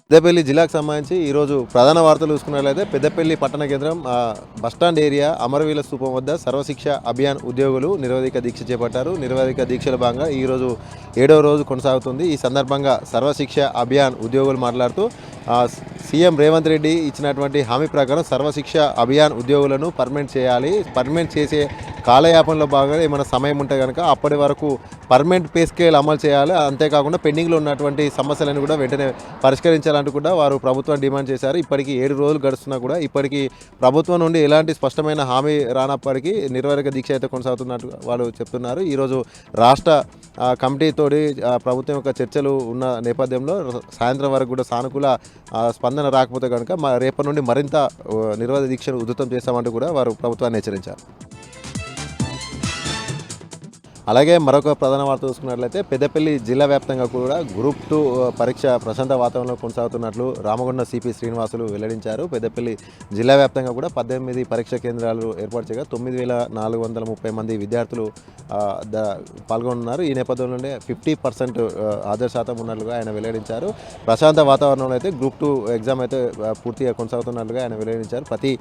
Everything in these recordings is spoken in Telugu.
పెద్దపల్లి జిల్లాకు సంబంధించి ఈరోజు ప్రధాన వార్తలు చూసుకున్నట్లయితే పెద్దపల్లి పట్టణ కేంద్రం బస్టాండ్ ఏరియా అమరవీల స్థూపం వద్ద సర్వశిక్ష అభియాన్ ఉద్యోగులు నిరవధిక దీక్ష చేపట్టారు. నిరవధిక దీక్షల భాగంగా ఈరోజు 7వ రోజు కొనసాగుతుంది. ఈ సందర్భంగా సర్వశిక్ష అభియాన్ ఉద్యోగులు మాట్లాడుతూ సీఎం రేవంత్ రెడ్డి ఇచ్చినటువంటి హామీ ప్రకారం సర్వశిక్ష అభియాన్ ఉద్యోగులను పర్మనెంట్ చేయాలి. పర్మనెంట్ చేసే కాలయాపనలో భాగంగా ఏమైనా సమయం ఉంటే కనుక అప్పటి వరకు పర్మనెంట్ పే స్కేల్ అమలు చేయాలి. అంతేకాకుండా పెండింగ్లో ఉన్నటువంటి సమస్యలను కూడా వెంటనే పరిష్కరించాలంటూ కూడా వారు ప్రభుత్వాన్ని డిమాండ్ చేశారు. ఇప్పటికీ 7 రోజులు గడుస్తున్నా కూడా ఇప్పటికీ ప్రభుత్వం నుండి ఎలాంటి స్పష్టమైన హామీ రానప్పటికీ నిర్వహణ దీక్ష అయితే కొనసాగుతున్నట్టు వాళ్ళు చెప్తున్నారు. ఈరోజు రాష్ట్ర కమిటీతోటి ప్రభుత్వం యొక్క చర్చలు ఉన్న నేపథ్యంలో సాయంత్రం వరకు కూడా సానుకూల స్పందన రాకపోతే కనుక రేపటి నుండి మరింత నిర్వహణ దీక్షను ఉధృతం చేస్తామంటూ కూడా వారు ప్రభుత్వాన్ని హెచ్చరించారు. అలాగే మరొక ప్రధాన వార్త చూసుకున్నట్లయితే పెద్దపల్లి జిల్లా వ్యాప్తంగా కూడా గ్రూప్ 2 పరీక్ష ప్రశాంత వాతావరణంలో కొనసాగుతున్నట్లు రామగుండ సిపి శ్రీనివాసులు వెల్లడించారు. పెద్దపల్లి జిల్లా వ్యాప్తంగా కూడా 18 పరీక్షా కేంద్రాలు ఏర్పాటు చేయగా 9,430 మంది విద్యార్థులు పాల్గొన్నారు. ఈ నేపథ్యంలోనే 50% హాజరు శాతం ఉన్నట్లుగా ఆయన వెల్లడించారు. ప్రశాంత వాతావరణంలో అయితే గ్రూప్ 2 ఎగ్జామ్ అయితే పూర్తిగా కొనసాగుతున్నట్లుగా ఆయన వెల్లడించారు. ప్రతి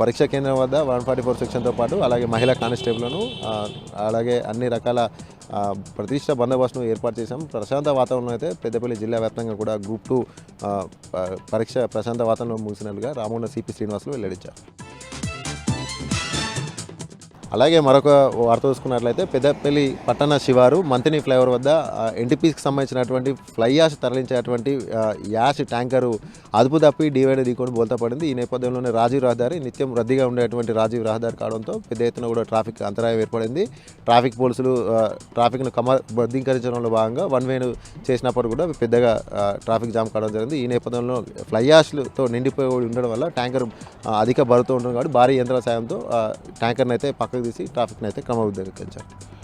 పరీక్షా కేంద్రం వద్ద 144 సెక్షన్తో పాటు అలాగే మహిళా కానిస్టేబుల్ను అలాగే అన్ని రకాల ప్రతిష్ట బందోబస్తును ఏర్పాటు చేశాం. ప్రశాంత వాతావరణం అయితే పెద్దపల్లి జిల్లా వ్యాప్తంగా కూడా గ్రూప్ 2 పరీక్ష ప్రశాంత వాతావరణంలో ముగిసినట్లుగా రామగుండ సిపి శ్రీనివాసులు వెల్లడించారు. అలాగే మరొక వార్త చూసుకున్నట్లయితే పెద్దపల్లి పట్టణ శివారు మంతిని ఫ్లైఓవర్ వద్ద ఎన్టీపీకి సంబంధించినటువంటి ఫ్లై యాష్ తరలించేటువంటి యాష్ ట్యాంకరు అదుపు తప్పి డివైడర్ ఢీకొని బోల్తా పడింది. ఈ నేపథ్యంలోనే రాజీవ్ రహదారి నిత్యం రద్దీగా ఉండేటువంటి రాజీవ్ రహదారి కావడంతో పెద్ద ఎత్తున కూడా ట్రాఫిక్ అంతరాయం ఏర్పడింది. ట్రాఫిక్ పోలీసులు ట్రాఫిక్ను క్రమబద్ధీకరించడంలో భాగంగా వన్ వేను చేసినప్పుడు కూడా పెద్దగా ట్రాఫిక్ జామ్ కావడం జరిగింది. ఈ నేపథ్యంలో ఫ్లై యాష్లతో నిండిపోయి ఉండడం వల్ల ట్యాంకర్ అధిక బరువుతో ఉండడం కాబట్టి భారీ యంత్రాల సాయంతో ట్యాంకర్ని అయితే పక్కకు తీసి ట్రాఫిక్ని అయితే క్రమబద్ధీకరించారు.